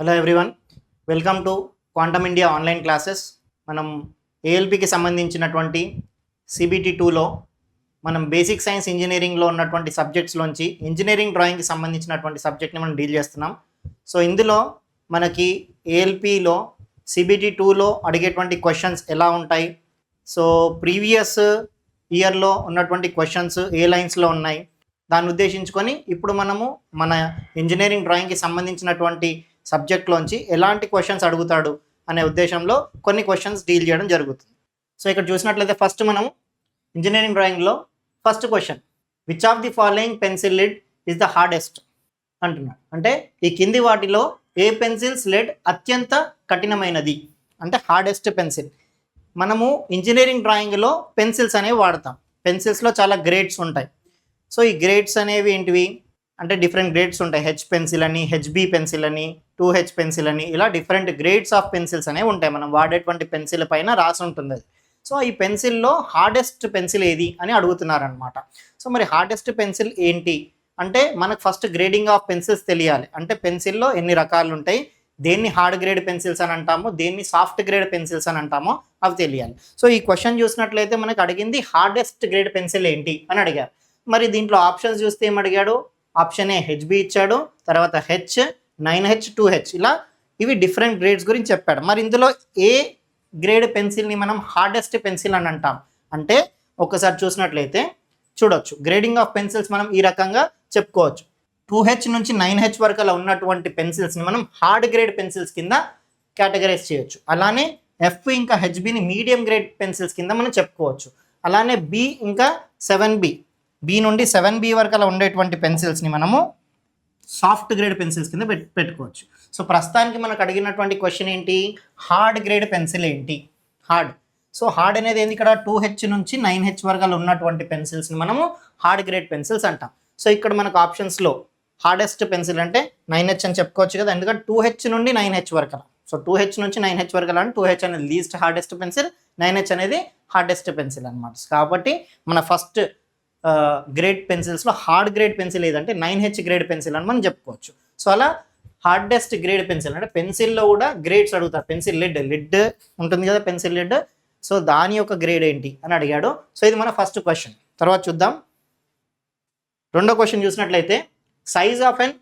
Hello everyone, welcome to quantum India online classes. మనం ఏఎల్పికి సంబంధించినటువంటి CBT 2లో మనం బేసిక్ సైన్స్ ఇంజనీరింగ్లో ఉన్నటువంటి సబ్జెక్ట్స్లోంచి ఇంజనీరింగ్ డ్రాయింగ్కి సంబంధించినటువంటి సబ్జెక్ట్ని మనం డీల్ చేస్తున్నాం. సో ఇందులో మనకి ఏఎల్పిలో సిబిటి 2లో అడిగేటువంటి క్వశ్చన్స్ ఎలా ఉంటాయి, సో ప్రీవియస్ ఇయర్లో ఉన్నటువంటి క్వశ్చన్స్ ఏ లైన్స్లో ఉన్నాయి, దాన్ని ఉద్దేశించుకొని ఇప్పుడు మనము మన ఇంజనీరింగ్ డ్రాయింగ్కి సంబంధించినటువంటి సబ్జెక్ట్లోంచి ఎలాంటి క్వశ్చన్స్ అడుగుతాడు అనే ఉద్దేశంలో కొన్ని క్వశ్చన్స్ డీల్ చేయడం జరుగుతుంది. సో ఇక్కడ చూసినట్లయితే ఫస్ట్ మనము ఇంజనీరింగ్ డ్రాయింగ్లో first question, which of the following pencil lid is the hardest అంటున్నాడు. అంటే ఈ కింది వాటిలో ఏ పెన్సిల్స్ లిడ్ అత్యంత కఠినమైనది, అంటే హార్డెస్ట్ పెన్సిల్. మనము ఇంజనీరింగ్ డ్రాయింగ్లో పెన్సిల్స్ అనేవి వాడతాం. పెన్సిల్స్లో చాలా గ్రేడ్స్ ఉంటాయి. సో ఈ గ్రేడ్స్ అనేవి ఏంటివి అంటే డిఫరెంట్ గ్రేడ్స్ ఉంటాయి. హెచ్ పెన్సిల్ అని, హెచ్బి పెన్సిల్ అని, 2H పెన్సిల్ అని, ఇలా డిఫరెంట్ గ్రేడ్స్ ఆఫ్ పెన్సిల్స్ అనేవి ఉంటాయి. మనం వాడేటువంటి పెన్సిల్ పైన రాసి ఉంటుంది అది. సో ఈ పెన్సిల్లో హార్డెస్ట్ పెన్సిల్ ఏది అని అడుగుతున్నారనమాట. సో మరి హార్డెస్ట్ పెన్సిల్ ఏంటి అంటే మనకు ఫస్ట్ గ్రేడింగ్ ఆఫ్ పెన్సిల్స్ తెలియాలి. అంటే పెన్సిల్లో ఎన్ని రకాలు ఉంటాయి, దేన్ని హార్డ్ గ్రేడ్ పెన్సిల్స్ అని అంటామో, దేన్ని సాఫ్ట్ గ్రేడ్ పెన్సిల్స్ అని అంటామో అవి తెలియాలి. సో ఈ క్వశ్చన్ చూసినట్లయితే మనకు అడిగింది హార్డెస్ట్ గ్రేడ్ పెన్సిల్ ఏంటి అని అడిగారు. మరి దీంట్లో ఆప్షన్స్ చూస్తే ఏం అడిగాడు, ఆప్షన్ ఏ హెచ్బి ఇచ్చాడు, తర్వాత హెచ్, 9H, 2H, ఇలా ఇవి డిఫరెంట్ గ్రేడ్స్ గురించి చెప్పాడు. మరి ఇందులో ఏ గ్రేడ్ పెన్సిల్ని మనం హార్డెస్ట్ పెన్సిల్ అని అంటాం అంటే ఒకసారి చూసినట్లయితే చూడొచ్చు, గ్రేడింగ్ ఆఫ్ పెన్సిల్స్ మనం ఈ రకంగా చెప్పుకోవచ్చు. 2H నుంచి 9H వరకు అలా ఉన్నటువంటి పెన్సిల్స్ని మనం హార్డ్ గ్రేడ్ పెన్సిల్స్ కింద కేటగరైజ్ చేయొచ్చు. అలానే ఎఫ్ ఇంకా హెచ్బిని మీడియం గ్రేడ్ పెన్సిల్స్ కింద మనం చెప్పుకోవచ్చు. అలానే బి ఇంకా 7B, బి నుండి 7B వరకు అలా ఉండేటువంటి పెన్సిల్స్ని మనము సాఫ్ట్ గ్రేడ్ పెన్సిల్స్ కింద పెట్టుకోవచ్చు. సో ప్రస్తుతానికి మనకు అడిగినటువంటి క్వశ్చన్ ఏంటి, హార్డ్ గ్రేడ్ పెన్సిల్ ఏంటి, హార్డ్. సో హార్డ్ అనేది ఏంటి, ఇక్కడ 2H నుంచి 9H వరకు ఉన్నటువంటి పెన్సిల్స్ని మనము హార్డ్ గ్రేడ్ పెన్సిల్స్ అంటాం. సో ఇక్కడ మనకు ఆప్షన్స్లో హార్డెస్ట్ పెన్సిల్ అంటే 9H అని చెప్పుకోవచ్చు కదా, ఎందుకంటే 2H నుండి 9H వరకు. సో 2H నుంచి 9H వరకు అంటే 2H అనేది లీస్ట్ హార్డెస్ట్ పెన్సిల్, 9H అనేది హార్డెస్ట్ పెన్సిల్ అనమాట. కాబట్టి మన ఫస్ట్ గ్రేడ్ పెన్సిల్స్లో హార్డ్ గ్రేడ్ పెన్సిల్ ఏదంటే 9H గ్రేడ్ పెన్సిల్ అని మనం చెప్పుకోవచ్చు. సో అలా హార్డెస్ట్ గ్రేడ్ పెన్సిల్ అంటే పెన్సిల్లో కూడా గ్రేడ్స్ అడుగుతారు. పెన్సిల్ లిడ్ ఉంటుంది కదా, పెన్సిల్ లిడ్. సో దాని యొక్క గ్రేడ్ ఏంటి అని అడిగాడు. సో ఇది మన ఫస్ట్ క్వశ్చన్. తర్వాత చూద్దాం రెండో క్వశ్చన్. చూసినట్లయితే సైజ్ ఆఫ్ ఎన్,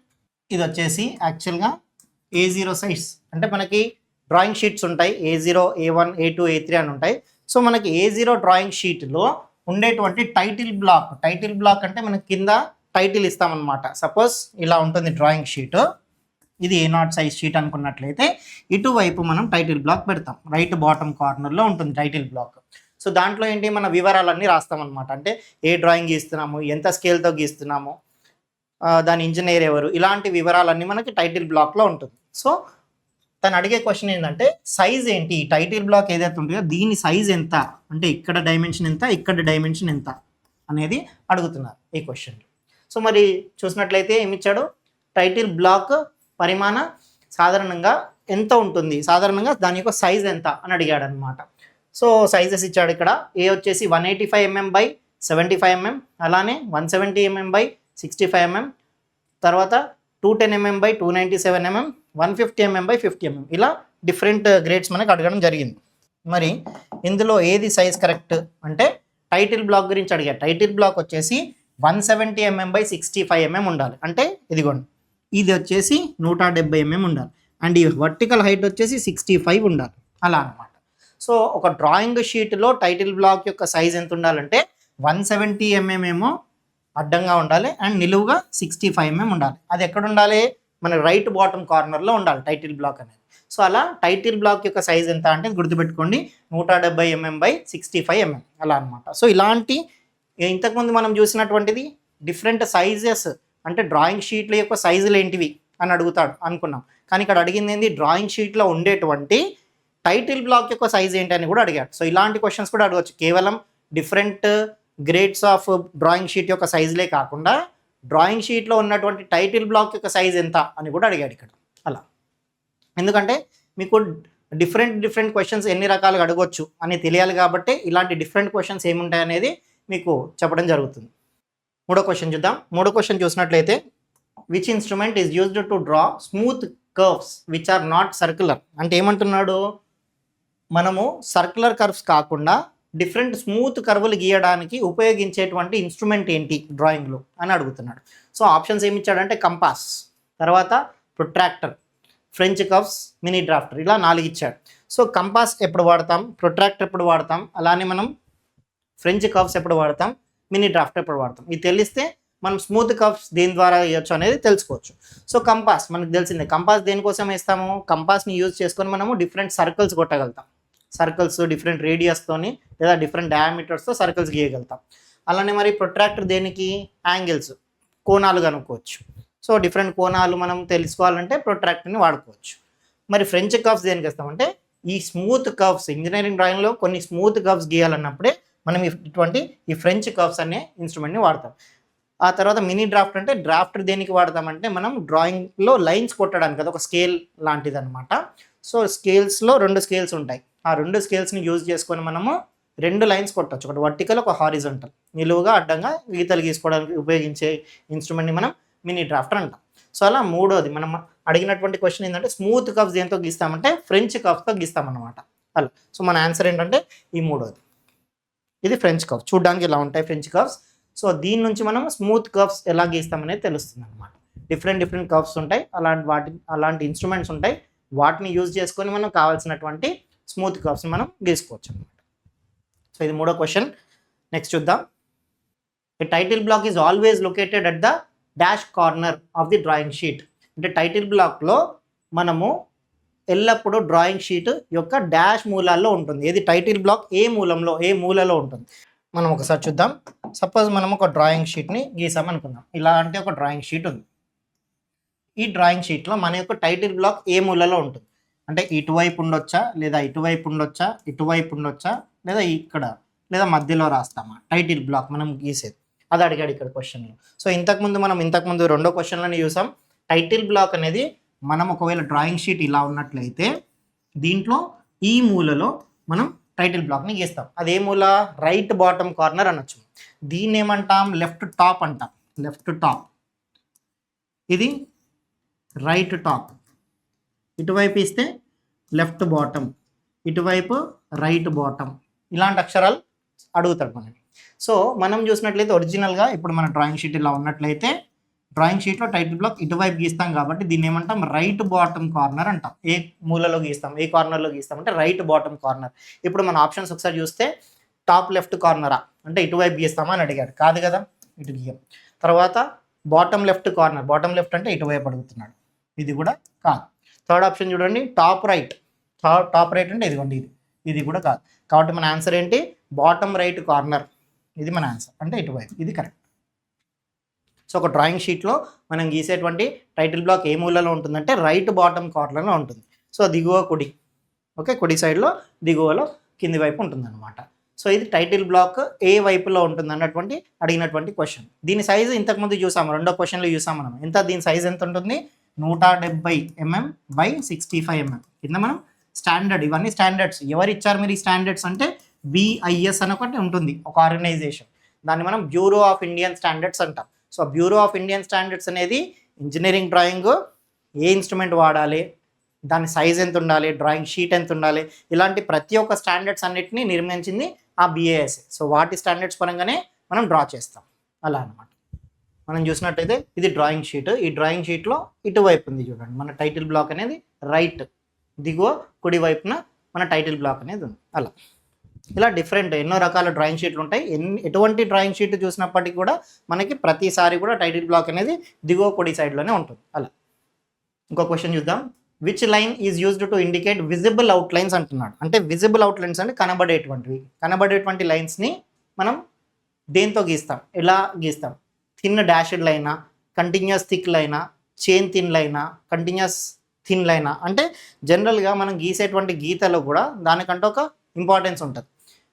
ఇది వచ్చేసి యాక్చువల్గా A0 సైజ్. అంటే మనకి డ్రాయింగ్ షీట్స్ ఉంటాయి, A0, A1, A2, A3 అని ఉంటాయి. సో మనకి A0 డ్రాయింగ్ షీట్లో ఉండేటువంటి టైటిల్ బ్లాక్ అంటే మనకి కింద టైటిల్ ఇస్తామన్నమాట. సపోజ్ ఇలా ఉంటుంది డ్రాయింగ్ షీట్, ఇది A0 సైజ్ షీట్ అనుకున్నట్లయితే ఇటువైపు మనం టైటిల్ బ్లాక్ పెడతాం. రైట్ బాటమ్ కార్నర్లో ఉంటుంది టైటిల్ బ్లాక్. సో దాంట్లో ఏంటి, మన వివరాలన్నీ రాస్తామన్నమాట. అంటే ఏ డ్రాయింగ్ గీస్తున్నాము, ఎంత స్కేల్తో గీస్తున్నాము, దాని ఇంజనీర్ ఎవరు, ఇలాంటి వివరాలన్నీ మనకి టైటిల్ బ్లాక్లో ఉంటుంది. సో తను అడిగే క్వశ్చన్ ఏంటంటే సైజ్ ఏంటి, ఈ టైటిల్ బ్లాక్ ఏదైతే ఉంటుందో దీని సైజ్ ఎంత, అంటే ఇక్కడ డైమెన్షన్ ఎంత, ఇక్కడ డైమెన్షన్ ఎంత అనేది అడుగుతున్నారు ఈ క్వశ్చన్. సో మరి చూసినట్లయితే ఏమిచ్చాడు, టైటిల్ బ్లాక్ పరిమాణ సాధారణంగా ఎంత ఉంటుంది, సాధారణంగా దాని యొక్క సైజ్ ఎంత అని అడిగాడు అనమాట. సో సైజెస్ ఇచ్చాడు. ఇక్కడ ఏ వచ్చేసి 185 mm by 75 mm, అలానే 170 mm by 65 mm, తర్వాత 210 mm by 297 mm, 150 mm by 50 mm, ఇలా డిఫరెంట్ గ్రేడ్స్ మనకు అడగడం జరిగింది. మరి ఇందులో ఏది సైజ్ కరెక్ట్ అంటే టైటిల్ బ్లాక్ గురించి అడిగారు. టైటిల్ బ్లాక్ వచ్చేసి 170 mm by 65 mm ఉండాలి. అంటే ఇదిగోండి, ఇది వచ్చేసి 170 mm ఉండాలి. అండ్ ఈ వర్టికల్ హైట్ వచ్చేసి 65 ఉండాలి, అలా అనమాట. సో ఒక డ్రాయింగ్ షీట్లో టైటిల్ బ్లాక్ యొక్క సైజ్ ఎంత ఉండాలంటే 170 mm ఏమో అడ్డంగా ఉండాలి అండ్ నిలువుగా 65 mm ఉండాలి. అది ఎక్కడ ఉండాలి, మన రైట్ బాటమ్ కార్నర్లో ఉండాలి టైటిల్ బ్లాక్ అనేది. సో అలా టైటిల్ బ్లాక్ యొక్క సైజ్ ఎంత అంటే గుర్తుపెట్టుకోండి, 170 mm by 65 mm, అలా అనమాట. సో ఇలాంటి ఇంతకుముందు మనం చూసినటువంటిది డిఫరెంట్ సైజెస్, అంటే డ్రాయింగ్ షీట్ల యొక్క సైజులు ఏంటివి అని అడుగుతాడు అనుకున్నాం. కానీ ఇక్కడ అడిగింది ఏంటి, డ్రాయింగ్ షీట్లో ఉండేటువంటి టైటిల్ బ్లాక్ యొక్క సైజ్ ఏంటి అని కూడా అడిగాడు. సో ఇలాంటి క్వశ్చన్స్ కూడా అడగవచ్చు. కేవలం different grades of drawing sheet యొక్క సైజులే కాకుండా డ్రాయింగ్ షీట్లో ఉన్నటువంటి టైటిల్ బ్లాక్ యొక్క సైజ్ ఎంత అని కూడా అడిగాడు ఇక్కడ. అలా ఎందుకంటే మీకు డిఫరెంట్ క్వశ్చన్స్ ఎన్ని రకాలుగా అడగవచ్చు అని తెలియాలి కాబట్టి ఇలాంటి డిఫరెంట్ క్వశ్చన్స్ ఏముంటాయి అనేది మీకు చెప్పడం జరుగుతుంది. మూడో క్వశ్చన్ చూద్దాం. మూడో క్వశ్చన్ చూసినట్లయితే which instrument is used to draw smooth curves which are not circular. అంటే ఏమంటున్నాడు, మనము సర్క్యులర్ కర్వ్స్ కాకుండా డిఫరెంట్ స్మూత్ కర్వ్లు గీయడానికి ఉపయోగించేటువంటి ఇన్స్ట్రుమెంట్ ఏంటి డ్రాయింగ్లో అని అడుగుతున్నాడు. సో ఆప్షన్స్ ఏమి ఇచ్చాడంటే కంపాస్, తర్వాత protractor, French curves, mini drafter, ఇలా 4 ఇచ్చాడు. సో కంపాస్ ఎప్పుడు వాడతాం, ప్రొట్రాక్టర్ ఎప్పుడు వాడతాం, అలానే మనం ఫ్రెంచ్ కర్వ్స్ ఎప్పుడు వాడతాం, మినీ డ్రాఫ్టర్ ఎప్పుడు వాడతాం. ఇది తెలిస్తే మనం స్మూత్ కర్వ్స్ దేని ద్వారా వేయచ్చు అనేది తెలుసుకోవచ్చు. సో కంపాస్ మనకు తెలిసిందే. కంపాస్ దేనికోసం వేస్తాము, కంపాస్ని యూజ్ చేసుకొని మనము డిఫరెంట్ సర్కిల్స్ కొట్టగలుగుతాం. సర్కిల్స్ డిఫరెంట్ రేడియస్తోని లేదా డిఫరెంట్ డయామీటర్స్తో సర్కిల్స్ గీయగలుగుతాం. అలానే మరి ప్రొట్రాక్టర్ దేనికి, యాంగిల్స్, కోణాలు కనుక్కోవచ్చు. సో డిఫరెంట్ కోణాలు మనం తెలుసుకోవాలంటే ప్రొట్రాక్టర్ని వాడుకోవచ్చు. మరి ఫ్రెంచ్ కర్వ్స్ దేనికి వేస్తామంటే ఈ స్మూత్ కర్వ్స్, ఇంజనీరింగ్ డ్రాయింగ్లో కొన్ని స్మూత్ కర్వ్స్ గీయాలన్నప్పుడే మనం ఇటువంటి ఈ ఫ్రెంచ్ కర్వ్స్ అనే ఇన్స్ట్రుమెంట్ని వాడతాం. ఆ తర్వాత మినీ డ్రాఫ్ట్ అంటే డ్రాఫ్టర్ దేనికి వాడతామంటే మనం డ్రాయింగ్లో లైన్స్ కొట్టడానికి, అది ఒక స్కేల్ లాంటిది అనమాట. సో స్కేల్స్లో 2 స్కేల్స్ ఉంటాయి. ఆ 2 స్కేల్స్ని యూజ్ చేసుకొని మనము 2 లైన్స్ కొట్టచ్చు, ఒకటి వర్టికల్, ఒక హారిజంటల్, నిలువుగా అడ్డంగా గీతలు గీసుకోవడానికి ఉపయోగించే ఇన్స్ట్రుమెంట్ని మనం మినీ డ్రాఫ్టర్ అంటాం. సో అలా మూడోది మనం అడిగినటువంటి క్వశ్చన్ ఏంటంటే స్మూత్ కర్వ్స్ దేంతో గీస్తామంటే ఫ్రెంచ్ కర్వ్స్తో గీస్తామన్నమాట. అలా సో మన ఆన్సర్ ఏంటంటే ఈ మూడోది. ఇది ఫ్రెంచ్ కర్వ్స్, చూడడానికి ఇలా ఉంటాయి ఫ్రెంచ్ కర్వ్స్. సో దీని నుంచి మనం స్మూత్ కర్వ్స్ ఎలా గీస్తామనేది తెలుస్తుంది అనమాట. డిఫరెంట్ కర్వ్స్ ఉంటాయి, అలాంటి ఇన్స్ట్రుమెంట్స్ ఉంటాయి, వాటిని యూజ్ చేసుకొని మనం కావాల్సినటువంటి స్మూత్ కర్వ్స్ని మనం గీసుకోవచ్చు అనమాట. సో ఇది మూడో క్వశ్చన్. నెక్స్ట్ చూద్దాం. A title block is always located at the dash corner of the drawing sheet. అంటే టైటిల్ బ్లాక్లో మనము ఎల్లప్పుడూ డ్రాయింగ్ షీట్ యొక్క డాష్ మూలాల్లో ఉంటుంది. ఏది టైటిల్ బ్లాక్ ఏ మూలలో ఉంటుంది. మనం ఒకసారి చూద్దాం. సపోజ్ మనం ఒక డ్రాయింగ్ షీట్ని గీసామనుకుందాం. ఇలా అంటే ఒక డ్రాయింగ్ షీట్ ఉంది. ఈ డ్రాయింగ్ షీట్లో మన యొక్క టైటిల్ బ్లాక్ ఏ మూలలో ఉంటుంది. అంటే ఇటువైపు ఉండొచ్చా, లేదా ఇటువైపు ఉండొచ్చా, ఇటువైపు ఉండొచ్చా, లేదా ఇక్కడ, లేదా మధ్యలో రాస్తామా టైటిల్ బ్లాక్ మనం గీసేది. అది అడిగాడు ఇక్కడ క్వశ్చన్లో. సో ఇంతకుముందు రెండో క్వశ్చన్లని చూసాం. టైటిల్ బ్లాక్ అనేది మనం ఒకవేళ డ్రాయింగ్ షీట్ ఇలా ఉన్నట్లయితే దీంట్లో ఈ మూలలో మనం టైటిల్ బ్లాక్ని గీస్తాం. అదే మూల, రైట్ బాటమ్ కార్నర్ అనొచ్చు. దీన్ని ఏమంటాం, లెఫ్ట్ టాప్ అంటాం. లెఫ్ట్ టాప్, ఇది రైట్ టాప్. ఇటువైపు ఇస్తే లెఫ్ట్ బాటమ్, ఇటువైపు రైట్ బాటమ్. ఇలాంటి అక్షరాలు అడుగుతాడు మనకి. సో మనం చూసినట్లయితే ఒరిజినల్గా ఇప్పుడు మన డ్రాయింగ్ షీట్ ఇలా ఉన్నట్లయితే డ్రాయింగ్ షీట్లో టైటిల్ బ్లాక్ ఇటువైపు గీస్తాం కాబట్టి దీన్ని ఏమంటాం, రైట్ బాటమ్ కార్నర్ అంటాం. ఏ మూలలో గీస్తాం, ఏ కార్నర్లో గీస్తాం అంటే రైట్ బాటమ్ కార్నర్. ఇప్పుడు మన ఆప్షన్స్ ఒకసారి చూస్తే టాప్ లెఫ్ట్ కార్నరా అంటే ఇటువైపు గీస్తామా అని అడిగాడు. కాదు కదా, ఇటు గీయం. తర్వాత bottom left corner, bottom left అంటే ఇటువైపు అడుగుతున్నాడు, ఇది కూడా కాదు. థర్డ్ ఆప్షన్ చూడండి, టాప్ రైట్. టాప్ రైట్ అంటే ఇదిగోండి, ఇది కూడా కాదు. కాబట్టి మన ఆన్సర్ ఏంటి, బాటమ్ రైట్ కార్నర్. ఇది మన ఆన్సర్, అంటే ఇటువైపు, ఇది కరెక్ట్. సో ఒక డ్రాయింగ్ షీట్లో మనం గీసేటువంటి టైటిల్ బ్లాక్ ఏ మూలలో ఉంటుందంటే రైట్ బాటమ్ కార్నర్లో ఉంటుంది. సో దిగువ కుడి, ఓకే, కుడి సైడ్లో దిగువలో కింది వైపు ఉంటుందన్నమాట. సో ఇది టైటిల్ బ్లాక్ ఏ వైపులో ఉంటుంది అన్నటువంటి అడిగినటువంటి క్వశ్చన్. దీని సైజు ఇంతకుముందు చూసాము, రెండో క్వశ్చన్లో చూసాము మనం. ఎంత దీని సైజ్ ఎంత ఉంటుంది, 170 mm by 65 mm. కింద మనం స్టాండర్డ్, ఇవన్నీ స్టాండర్డ్స్. ఎవరు ఇచ్చారు మీరు ఈ స్టాండర్డ్స్ అంటే BIS అని ఒకటి ఉంటుంది, ఒక ఆర్గనైజేషన్. దాన్ని మనం బ్యూరో ఆఫ్ ఇండియన్ స్టాండర్డ్స్ అంటాం. So bureau of Indian standards అనేది ఇంజనీరింగ్ డ్రాయింగ్ ఏ ఇన్స్ట్రుమెంట్ వాడాలి, దాని సైజ్ ఎంత ఉండాలి, డ్రాయింగ్ షీట్ ఎంత ఉండాలి, ఇలాంటి ప్రతి ఒక్క స్టాండర్డ్స్ అన్నిటిని నిర్మించింది ఆ BIS. సో వాటి స్టాండర్డ్స్ పరంగానే మనం డ్రా చేస్తాం, అలా అనమాట. మనం చూసినట్టయితే ఇది డ్రాయింగ్ షీట్. ఈ డ్రాయింగ్ షీట్లో ఇటువైపు ఉంది చూడండి మన టైటిల్ బ్లాక్ అనేది, రైట్ దిగువ కుడి వైపున మన టైటిల్ బ్లాక్ అనేది ఉంది. అలా ఇలా డిఫరెంట్ ఎన్నో రకాల డ్రాయింగ్ షీట్లు ఉంటాయి. ఎటువంటి డ్రాయింగ్ షీట్ చూసినప్పటికీ కూడా మనకి ప్రతిసారి కూడా టైటిల్ బ్లాక్ అనేది దిగువ కుడి సైడ్లోనే ఉంటుంది. అలా ఇంకో క్వశ్చన్ చూద్దాం. Which line is used to indicate visible outlines అంటున్నాడు. అంటే విజిబుల్ అవుట్లైన్స్ అంటే కనబడేటువంటి లైన్స్ని మనం దేంతో గీస్తాం, ఎలా గీస్తాం, థిన్ డాష్డ్ లైనా, కంటిన్యూస్ థిక్ లైనా, చైన్ థిన్ లైనా, కంటిన్యూస్ థిన్ లైనా. అంటే జనరల్గా మనం గీసేటువంటి గీతలో కూడా దానికంటే ఒక ఇంపార్టెన్స్ ఉంటుంది.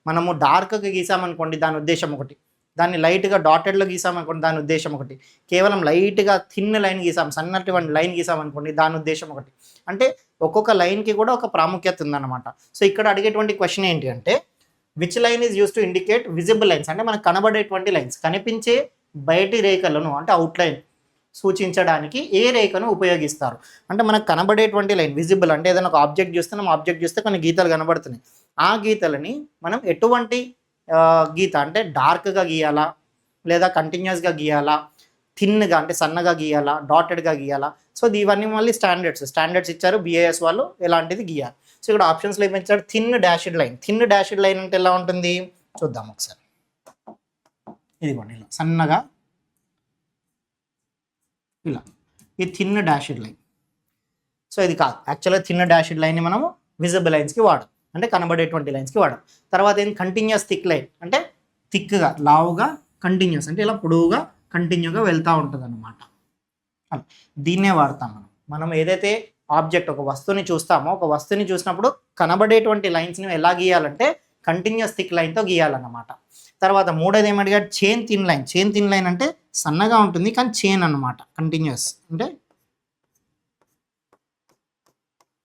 మనము డార్క్గా గీసామనుకోండి దాని ఉద్దేశం ఒకటి, దాన్ని లైట్గా డాటెడ్లో గీసామనుకోండి దాని ఉద్దేశం ఒకటి, కేవలం లైట్గా థిన్ లైన్ గీసాం, సన్నటువంటి లైన్ గీసామనుకోండి దాని ఉద్దేశం ఒకటి. అంటే ఒక్కొక్క లైన్కి కూడా ఒక ప్రాముఖ్యత ఉందన్నమాట. సో ఇక్కడ అడిగేటువంటి క్వశ్చన్ ఏంటి అంటే which line is use to indicate visible lines. అంటే మనకు కనబడేటువంటి లైన్స్, కనిపించే బయటి రేఖలను అంటే అవుట్లైన్, సూచించడానికి ఏ రేఖను ఉపయోగిస్తారు? అంటే మనకు కనబడేటువంటి లైన్ విజిబుల్ అంటే ఏదైనా ఒక ఆబ్జెక్ట్ చూస్తున్నాం, ఆబ్జెక్ట్ చూస్తే కొన్ని గీతలు కనబడుతున్నాయి. ఆ గీతలని మనం ఎటువంటి గీత అంటే డార్క్గా గీయాలా, లేదా కంటిన్యూస్గా గీయాలా, థిన్గా అంటే సన్నగా గీయాలా, డాటెడ్గా గీయాలా? సో ఇవన్నీ మళ్ళీ స్టాండర్డ్స్ ఇచ్చారు BIS వాళ్ళు, ఎలాంటిది గీయాలి. సో ఇక్కడ ఆప్షన్స్లో ఏమిచ్చాడు? థిన్ డాషెడ్ లైన్ అంటే ఎలా ఉంటుంది చూద్దాం ఒకసారి. ఇదిగోండి ఇలా సన్నగా ఇలా, ఈ థిన్ డాషెడ్ లైన్. సో ఇది కాదు, యాక్చువల్గా థిన్ డాషెడ్ లైన్ని మనము విజిబుల్ లైన్స్కి వాడాం, అంటే కనబడేటువంటి లైన్స్కి వాడాం. తర్వాత ఏంటి? కంటిన్యూస్ థిక్ లైన్ అంటే థిక్గా లావుగా, కంటిన్యూస్ అంటే ఇలా పొడవుగా కంటిన్యూగా వెళ్తూ ఉంటుంది అనమాట. దీన్నే వాడతాం మనం ఏదైతే ఆబ్జెక్ట్ ఒక వస్తువుని చూస్తామో, ఒక వస్తువుని చూసినప్పుడు కనబడేటువంటి లైన్స్ని ఎలా గీయాలంటే కంటిన్యూస్ థిక్ లైన్తో గీయాలన్నమాట. తర్వాత మూడోది ఏమడిగాడు? చైన్ థిన్ లైన్ అంటే సన్నగా ఉంటుంది కానీ చైన్ అన్నమాట, కంటిన్యూస్ అంటే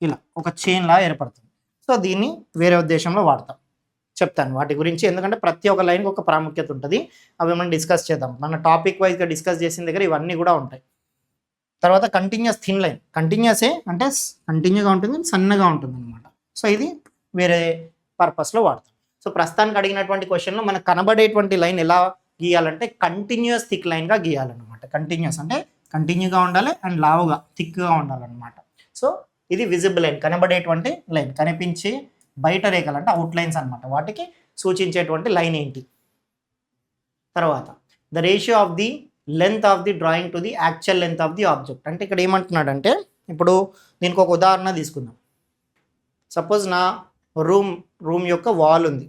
ఇలా ఒక చైన్ లా ఏర్పడుతుంది. సో దీన్ని వేరే ఉద్దేశంలో వాడతాం, చెప్తాను వాటి గురించి, ఎందుకంటే ప్రతి ఒక్క లైన్కి ఒక ప్రాముఖ్యత ఉంటుంది. అవి మనం డిస్కస్ చేద్దాం, మన టాపిక్ వైజ్గా డిస్కస్ చేసిన దగ్గర ఇవన్నీ కూడా ఉంటాయి. తర్వాత కంటిన్యూస్ థిన్ లైన్, కంటిన్యూసే అంటే కంటిన్యూగా ఉంటుంది, సన్నగా ఉంటుంది అనమాట. సో ఇది వేరే పర్పస్లో వాడతాం. సో ప్రస్తుతానికి అడిగినటువంటి క్వశ్చన్లో మనకు కనబడేటువంటి లైన్ ఎలా గీయాలంటే కంటిన్యూస్ థిక్ లైన్గా గీయాలన్నమాట. కంటిన్యూస్ అంటే కంటిన్యూగా ఉండాలి అండ్ లావుగా థిక్గా ఉండాలన్నమాట. సో ఇది విజిబుల్ లైన్, కనబడేటువంటి లైన్, కనిపించే బయట రేఖలు అంటే అవుట్లైన్స్ అనమాట, వాటికి సూచించేటువంటి లైన్ ఏంటి? తర్వాత the ratio of the length of the drawing to the actual length of the object. అంటే ఇక్కడ ఏమంటున్నాడంటే, ఇప్పుడు దీనికి ఒక ఉదాహరణ తీసుకుందాం. సపోజ్ నా రూమ్ యొక్క వాల్ ఉంది,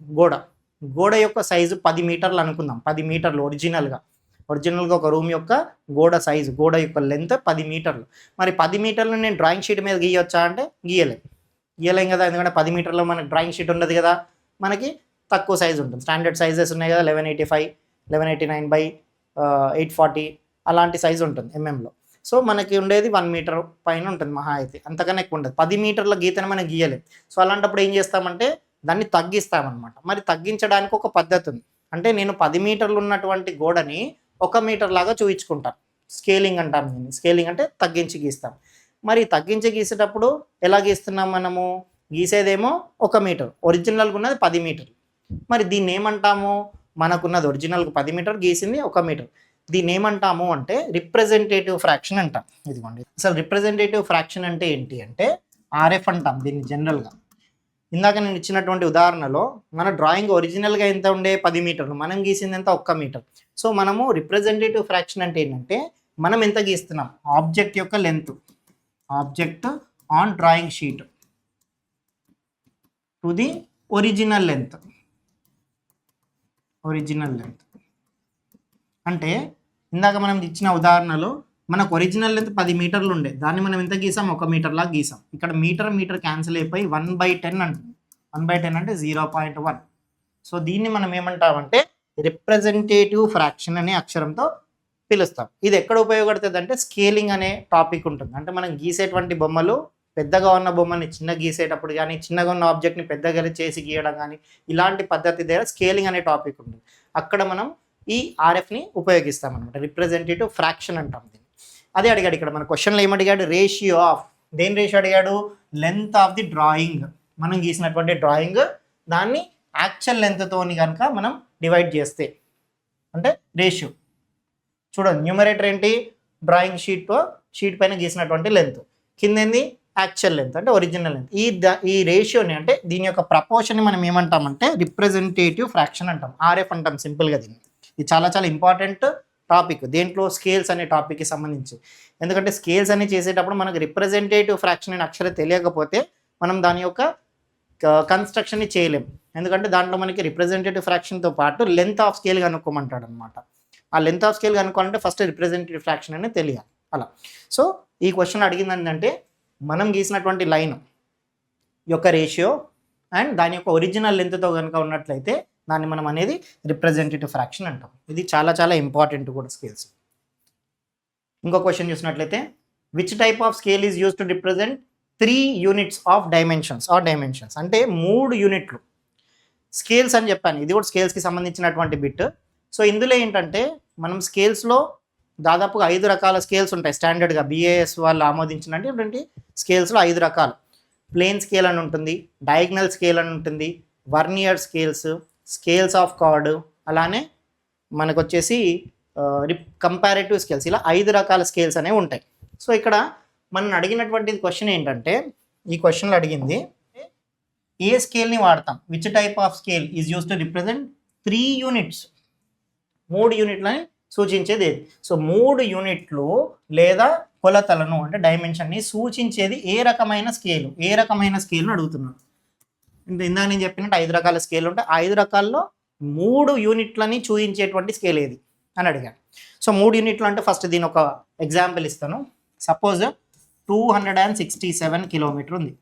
గోడ యొక్క సైజు 10 మీటర్లు అనుకుందాం. 10 మీటర్లు ఒరిజినల్గా ఒక రూమ్ యొక్క గోడ సైజు, గోడ యొక్క లెంత్ 10 మీటర్లు. మరి 10 మీటర్లు నేను డ్రాయింగ్ షీట్ మీద గీయొచ్చా అంటే గీయలేం కదా, ఎందుకంటే 10 మీటర్లో మనకి డ్రాయింగ్ షీట్ ఉండదు కదా, మనకి తక్కువ సైజు ఉంటుంది. స్టాండర్డ్ సైజెస్ ఉన్నాయి కదా, 1185, 1189/840 అలాంటి సైజు ఉంటుంది ఎంఎంలో. సో మనకి ఉండేది 1 మీటర్ పైన ఉంటుంది మహా అయితే, అంతకన్నా ఎక్కువ ఉంటుంది. 10 మీటర్ల గీతను మనం గీయలేం. సో అలాంటప్పుడు ఏం చేస్తామంటే దాన్ని తగ్గిస్తామన్నమాట. మరి తగ్గించడానికి ఒక పద్ధతి ఉంది. అంటే నేను 10 మీటర్లు ఉన్నటువంటి గోడని 1 మీటర్ లాగా చూయించుకుంటాను. స్కేలింగ్ అంటాం దీన్ని. స్కేలింగ్ అంటే తగ్గించి గీస్తాం. మరి తగ్గించి గీసేటప్పుడు ఎలా గీస్తున్నాం మనము? గీసేదేమో 1 మీటర్, ఒరిజినల్గా ఉన్నది 10 మీటర్లు. మరి దీన్ని ఏమంటాము? మనకున్నది ఒరిజినల్గా 10 మీటర్, గీసింది 1 మీటర్. దీన్ని ఏమంటాము అంటే రిప్రజెంటేటివ్ ఫ్రాక్షన్ అంటాం. ఇదిగోండి, అసలు రిప్రజెంటేటివ్ ఫ్రాక్షన్ అంటే ఏంటి అంటే RF అంటాం దీన్ని జనరల్గా. ఇందాక నేను ఇచ్చినటువంటి ఉదాహరణలో మన డ్రాయింగ్ ఒరిజినల్గా ఎంత ఉండే 10 మీటర్లు, మనం గీసింది ఎంత 1 మీటర్. సో మనము రిప్రజెంటేటివ్ ఫ్రాక్షన్ అంటే ఏంటంటే మనం ఎంత గీస్తున్నాం, ఆబ్జెక్ట్ యొక్క length, object on drawing sheet to the original length. అంటే ఇందాక మనం ఇచ్చిన ఉదాహరణలో మనకు ఒరిజినల్ లెంత్ 10 మీటర్లు ఉండే, దాన్ని మనం ఎంత గీసాం? 1 మీటర్ లాగా గీసాం. ఇక్కడ మీటర్ క్యాన్సిల్ అయిపోయి 1/10 అంటుంది. 1/10 అంటే 0.1. సో దీన్ని మనం ఏమంటామంటే రిప్రజెంటేటివ్ ఫ్రాక్షన్ అనే అక్షరంతో పిలుస్తాం. ఇది ఎక్కడ ఉపయోగపడుతుంది అంటే స్కేలింగ్ అనే టాపిక్ ఉంటుంది. అంటే మనం గీసేటువంటి బొమ్మలు, పెద్దగా ఉన్న బొమ్మని చిన్న గీసేటప్పుడు కానీ, చిన్నగా ఉన్న ఆబ్జెక్ట్ని పెద్దగా చేసి గీయడం కానీ, ఇలాంటి పద్ధతి దగ్గర స్కేలింగ్ అనే టాపిక్ ఉంటుంది. అక్కడ మనం ఈ RFని ఉపయోగిస్తాం అనమాట. రిప్రజెంటేటివ్ ఫ్రాక్షన్ అంటాం దీన్ని. అదే అడిగాడు ఇక్కడ మన క్వశ్చన్లో, ఏమడిగాడు? రేషియో ఆఫ్, దేని రేషియో అడిగాడు? లెంత్ ఆఫ్ ది డ్రాయింగ్, మనం గీసినటువంటి డ్రాయింగ్ దాన్ని యాక్చువల్ లెంత్తోని కనుక మనం డివైడ్ చేస్తే అంటే రేషియో. చూడండి, న్యూమరేటర్ ఏంటి? డ్రాయింగ్ షీట్ పైన గీసినటువంటి లెంత్, కింద ఏంది? యాక్చువల్ లెంత్ అంటే ఒరిజినల్ లెంత్. ఈ రేషియోని అంటే దీని యొక్క ప్రపోర్షన్ని మనం ఏమంటామంటే రిప్రజెంటేటివ్ ఫ్రాక్షన్ అంటాం, RF అంటాం సింపుల్గా దీన్ని. ఇది చాలా చాలా ఇంపార్టెంట్ టాపిక్ దేంట్లో, స్కేల్స్ అనే టాపిక్కి సంబంధించి. ఎందుకంటే స్కేల్స్ అని చేసేటప్పుడు మనకు రిప్రజెంటేటివ్ ఫ్రాక్షన్ అనే అక్షరం తెలియకపోతే మనం దాని యొక్క కన్స్ట్రక్షన్ని చేయలేం. ఎందుకంటే దాంట్లో మనకి రిప్రజెంటేటివ్ ఫ్రాక్షన్తో పాటు లెంత్ ఆఫ్ స్కేల్ కనుక్కోమంటాడు అనమాట. ఆ లెంత్ ఆఫ్ స్కేల్ కనుక్కోవాలంటే ఫస్ట్ రిప్రజెంటేటివ్ ఫ్రాక్షన్ అనేది తెలియాలి అలా. సో ఈ క్వశ్చన్ అడిగింది ఏంటంటే మనం గీసినటువంటి లైన్ యొక్క రేషియో అండ్ దాని యొక్క ఒరిజినల్ లెంత్తో కనుక ఉన్నట్లయితే దాన్ని మనం అనేది రిప్రజెంటేటివ్ ఫ్రాక్షన్ అంటాం. ఇది చాలా చాలా ఇంపార్టెంట్ కూడా స్కేల్స్. ఇంకో క్వశ్చన్ చూసినట్లయితే which type of scale is use to represent 3 units of dimensions అంటే 3 యూనిట్లు స్కేల్స్ అని చెప్పాను. ఇది కూడా స్కేల్స్కి సంబంధించినటువంటి బిట్. సో ఇందులో ఏంటంటే మనం స్కేల్స్లో దాదాపుగా 5 రకాల స్కేల్స్ ఉంటాయి స్టాండర్డ్గా. BIS వాళ్ళు ఆమోదించినటువంటి స్కేల్స్లో 5 రకాలు. ప్లేన్ స్కేల్ అని ఉంటుంది, డయాగ్నల్ స్కేల్ అని ఉంటుంది, వర్నియర్ స్కేల్స్, స్కేల్స్ ఆఫ్ కార్డ్, అలానే మనకు వచ్చేసి కంపారేటివ్ స్కేల్స్. ఇలా 5 రకాల స్కేల్స్ అనేవి ఉంటాయి. సో ఇక్కడ మనం అడిగినటువంటి క్వశ్చన్ ఏంటంటే, ఈ క్వశ్చన్లో అడిగింది ఏ స్కేల్ని వాడతాం, which type of scale is use to represent 3 units, 3 యూనిట్లని సూచించేది ఏది. సో 3 యూనిట్లు లేదా కొలతలను అంటే డైమెన్షన్ని సూచించేది ఏ రకమైన స్కేల్ను అడుగుతున్నాడు. ఇందాక నేను చెప్పినట్టు 5 రకాల స్కేల్ ఉంటాయి. 5 రకాల్లో 3 యూనిట్లని చూపించేటువంటి స్కేల్ ఏది అని అడిగాను. సో 3 యూనిట్లు అంటే ఫస్ట్ దీని ఒక ఎగ్జాంపుల్ ఇస్తాను. సపోజ్ 267 కిలోమీటర్ ఉంది.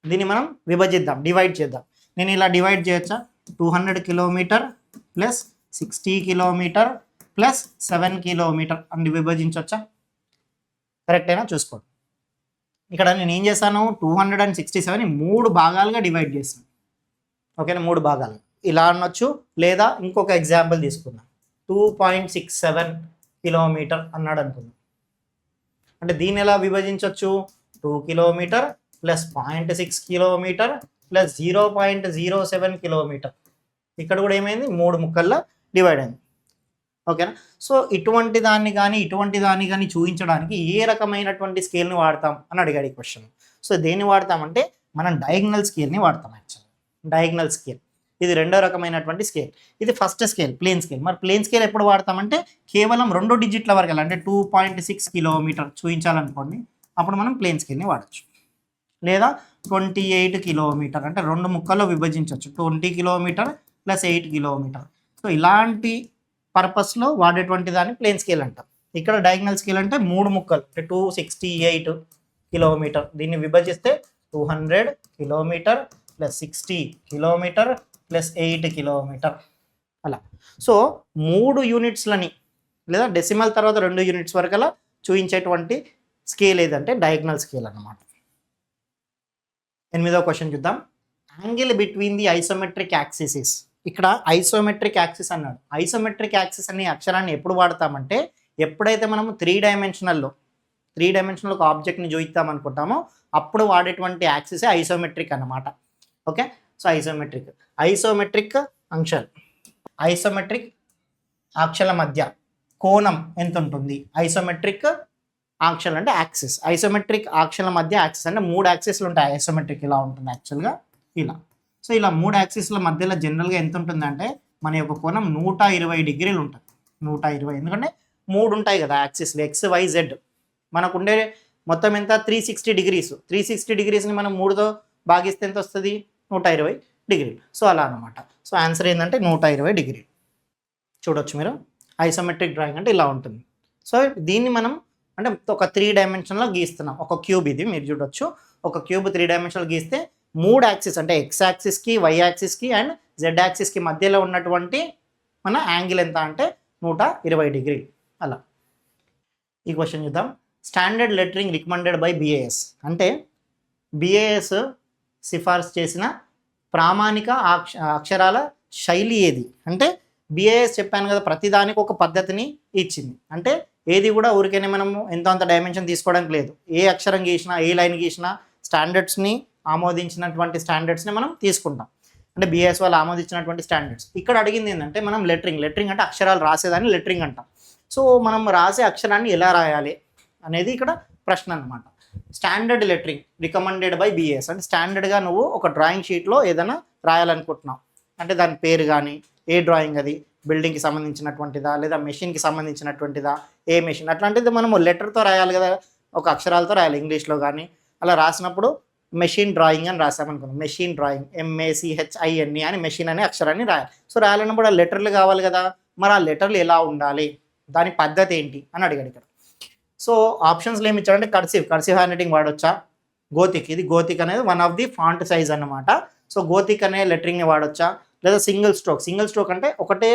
దీన్ని మనం విభజిద్దాం, డివైడ్ చేద్దాం. నేను ఇలా డివైడ్ చేయొచ్చా, 200 kilometre plus 60 kilometre plus 7 kilometre అని విభజించవచ్చా? కరెక్టేనా చూసుకోండి. ఇక్కడ నేను ఏం చేశాను, 267ని 3 భాగాలుగా డివైడ్ చేస్తాను. ఓకేనా, 3 భాగాలు ఇలా అనొచ్చు. లేదా ఇంకొక ఎగ్జాంపుల్ తీసుకుందాం, 2.67 కిలోమీటర్ అన్నాడు అనుకుందాం. అంటే దీన్ని ఎలా విభజించవచ్చు, 2 kilometre plus 0.6 kilometre plus 0.07 kilometre. ఇక్కడ కూడా ఏమైంది, 3 ముక్కల్లో డివైడ్ అయింది. ఓకేనా. సో ఇటువంటి దాన్ని కానీ చూపించడానికి ఏ రకమైనటువంటి స్కేల్ని వాడతాం అని అడిగాడు ఈ క్వశ్చన్. సో దేన్ని వాడతామంటే మనం డయాగ్నల్ స్కేల్ని వాడతాం. యాక్చువల్లీ డయాగ్నల్ స్కేల్ ఇది 2వ రకమైనటువంటి స్కేల్. ఇది ఫస్ట్ స్కేల్ ప్లేన్ స్కేల్. మరి ప్లేన్ స్కేల్ ఎప్పుడు వాడతామంటే కేవలం 2 డిజిట్ల వరకు అంటే 2.6 కిలోమీటర్ చూపించాలనుకోండి, అప్పుడు మనం ప్లేన్ స్కేల్ని వాడచ్చు. లేదా 28 కిలోమీటర్ అంటే 2 ముక్కల్లో విభజించవచ్చు, 20 కిలోమీటర్ ప్లస్ 8 కిలోమీటర్. సో ఇలాంటి పర్పస్లో వాడేటువంటి దాన్ని ప్లేన్ స్కేల్ అంటాం. ఇక్కడ డయాగ్నల్ స్కేల్ అంటే 3 ముక్కలు అంటే 268 కిలోమీటర్. దీన్ని విభజిస్తే 200 kilometre plus 60 kilometre plus 8 kilometre అలా. సో 3 యూనిట్స్లని లేదా డెసిమల్ తర్వాత 2 యూనిట్స్ వరకు అలా చూపించేటువంటి స్కేల్ ఏదంటే డయాగ్నల్ స్కేల్ అన్నమాట. 8వ క్వశ్చన్ చూద్దాం. Angle between the isometric axis. ఇక్కడ ఐసోమెట్రిక్ యాక్సిస్ అన్నాడు. ఐసోమెట్రిక్ యాక్సిస్ అనే అక్షరాన్ని ఎప్పుడు వాడతామంటే, ఎప్పుడైతే మనము 3 డైమెన్షనల్లో ఒక ఆబ్జెక్ట్ని చూపిస్తాం అనుకుంటామో అప్పుడు వాడేటువంటి యాక్సిసే ఐసోమెట్రిక్ అన్నమాట. ఓకే. సో ఐసోమెట్రిక్ ఆంక్షల మధ్య కోణం ఎంత ఉంటుంది, ఐసోమెట్రిక్ ఆంక్షలు అంటే యాక్సిస్. ఐసోమెట్రిక్ ఆంక్షల మధ్య యాక్సిస్ అంటే 3 యాక్సిస్లు ఉంటాయి. ఐసోమెట్రిక్ ఇలా ఉంటుంది యాక్చువల్గా ఇలా. సో ఇలా 3 యాక్సిస్ల మధ్యలో జనరల్గా ఎంత ఉంటుందంటే మన యొక్క కోణం 120 డిగ్రీలు ఉంటుంది. 120 ఎందుకంటే 3 ఉంటాయి కదా యాక్సిస్లు, XYZ. మనకు ఉండే మొత్తం ఎంత 360 డిగ్రీస్. 360 డిగ్రీస్ని మనం 3తో భాగిస్తే ఎంత వస్తుంది, 120 డిగ్రీలు. సో అలా అనమాట. సో ఆన్సర్ ఏంటంటే 120 డిగ్రీలు. చూడొచ్చు మీరు, ఐసోమెట్రిక్ డ్రాయింగ్ అంటే ఇలా ఉంటుంది. సో దీన్ని మనం అంటే ఒక 3 డైమెన్షన్లో గీస్తున్నాం. ఒక క్యూబ్ ఇది మీరు చూడొచ్చు. ఒక క్యూబ్ 3 డైమెన్షన్లో గీస్తే 3 యాక్సిస్ అంటే X యాక్సిస్కి, Y యాక్సిస్కి అండ్ Z యాక్సిస్కి మధ్యలో ఉన్నటువంటి మన యాంగిల్ ఎంత అంటే 120 డిగ్రీలు అలా. ఈ క్వశ్చన్ చూద్దాం. Standard lettering recommended by BIS అంటే BIS సిఫార్సు చేసిన ప్రామాణిక అక్షరాల శైలి ఏది అంటే, BIS చెప్పాను కదా ప్రతిదానికి ఒక పద్ధతిని ఇచ్చింది. అంటే ఏది కూడా ఊరికైనా మనము అంత డైమెన్షన్ తీసుకోవడానికి లేదు. ఏ అక్షరం గీసినా, ఏ లైన్ గీసినా స్టాండర్డ్స్ని ఆమోదించినటువంటి స్టాండర్డ్స్ని మనం తీసుకుంటాం. అంటే BIS వాళ్ళు ఆమోదించినటువంటి స్టాండర్డ్స్. ఇక్కడ అడిగింది ఏంటంటే మనం లెటరింగ్ అంటే అక్షరాలు రాసేదాన్ని లెటరింగ్ అంటాం. సో మనం రాసే అక్షరాన్ని ఎలా రాయాలి అనేది ఇక్కడ ప్రశ్న అన్నమాట. Standard lettering recommended by BIS అంటే స్టాండర్డ్గా నువ్వు ఒక డ్రాయింగ్ షీట్లో ఏదైనా రాయాలనుకుంటున్నావు అంటే దాని పేరు కానీ, ఏ డ్రాయింగ్ అది బిల్డింగ్కి సంబంధించినటువంటిదా లేదా మెషిన్కి సంబంధించినటువంటిదా, ఏ మెషిన్ అట్లాంటిది మనము లెటర్తో రాయాలి కదా, ఒక అక్షరాలతో రాయాలి ఇంగ్లీష్లో కానీ. అలా రాసినప్పుడు మెషిన్ డ్రాయింగ్ అని రాసామనుకున్నాం. మెషిన్ డ్రాయింగ్ MACHINE అని మెషిన్ అనే అక్షరాన్ని రాయాలి. సో రాయాలన్నప్పుడు ఆ లెటర్లు కావాలి కదా, మరి ఆ లెటర్లు ఎలా ఉండాలి, దాని పద్ధతి ఏంటి అని అడిగాడు ఇక్కడ. సో ఆప్షన్స్లో ఏమి ఇచ్చాడంటే కర్సివ్ హ్యాండ్ రైటింగ్ వాడొచ్చా, ఇది గోతిక్ అనేది one of the font size అన్నమాట. సో గోతిక్ అనే లెటరింగ్ని వాడొచ్చా, లేదా సింగిల్ స్ట్రోక్ అంటే ఒకటే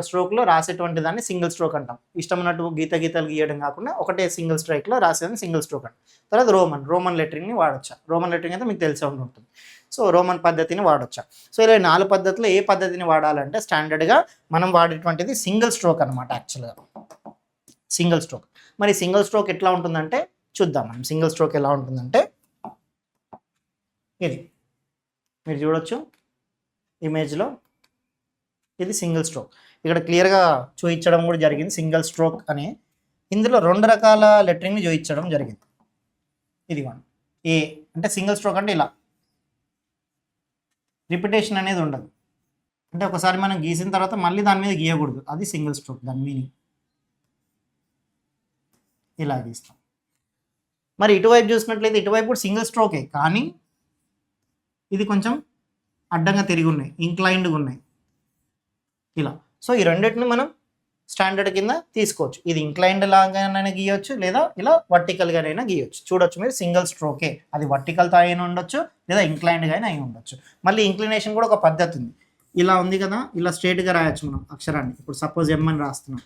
స్ట్రోక్లో రాసేటువంటి దాన్ని సింగిల్ స్ట్రోక్ అంటాం. ఇష్టం ఉన్నట్టు గీతలు గీయడం కాకుండా ఒకటే సింగిల్ స్ట్రైక్లో రాసేదాన్ని సింగిల్ స్ట్రోక్ అంటాం. తర్వాత రోమన్ లెటరింగ్ని వాడొచ్చా. రోమన్ లెటరింగ్ అయితే మీకు తెలిసే ఉంటుంది. సో రోమన్ పద్ధతిని వాడొచ్చా. సో ఇలా 4 పద్ధతుల్లో ఏ పద్ధతిని వాడాలంటే స్టాండర్డ్గా మనం వాడేటువంటిది సింగిల్ స్ట్రోక్ అనమాట యాక్చువల్గా. Single stroke. మరి సింగిల్ స్ట్రోక్ ఎట్లా ఉంటుందంటే చూద్దాం మనం. సింగిల్ స్ట్రోక్ ఎలా ఉంటుందంటే ఇది మీరు చూడొచ్చు ఇమేజ్లో, ఇది సింగిల్ స్ట్రోక్. ఇక్కడ క్లియర్గా చూపించడం కూడా జరిగింది సింగిల్ స్ట్రోక్ అని. ఇందులో 2 రకాల లెటరింగ్ని చూపించడం జరిగింది. ఇది వన్ ఏ అంటే సింగిల్ స్ట్రోక్ అంటే ఇలా రిపిటేషన్ అనేది ఉండదు, అంటే ఒకసారి మనం గీసిన తర్వాత మళ్ళీ దాని మీద గీయకూడదు, అది సింగిల్ స్ట్రోక్. దాని మీనింగ్ ఇలా గీస్తాం. మరి ఇటువైపు చూసినట్లయితే ఇటువైపు కూడా సింగిల్ స్ట్రోకే, కానీ ఇది కొంచెం అడ్డంగా తిరిగి ఉన్నాయి, ఇంక్లైన్డ్గా ఉన్నాయి ఇలా. సో ఈ రెండింటిని మనం స్టాండర్డ్ కింద తీసుకోవచ్చు. ఇది ఇంక్లైన్డ్ లాగానైనా గీయవచ్చు, లేదా ఇలా వర్టికల్గానైనా గీయవచ్చు. చూడొచ్చు మీరు, సింగిల్ స్ట్రోకే. అది వర్టికల్తో అయినా ఉండొచ్చు, లేదా ఇంక్లైన్డ్గా అయినా అయి ఉండొచ్చు. మళ్ళీ ఇంక్లినేషన్ కూడా ఒక పద్ధతి ఉంది. ఇలా ఉంది కదా, ఇలా స్ట్రేట్గా రాయొచ్చు మనం అక్షరాన్ని. ఇప్పుడు సపోజ్ ఎం అని రాస్తున్నాం,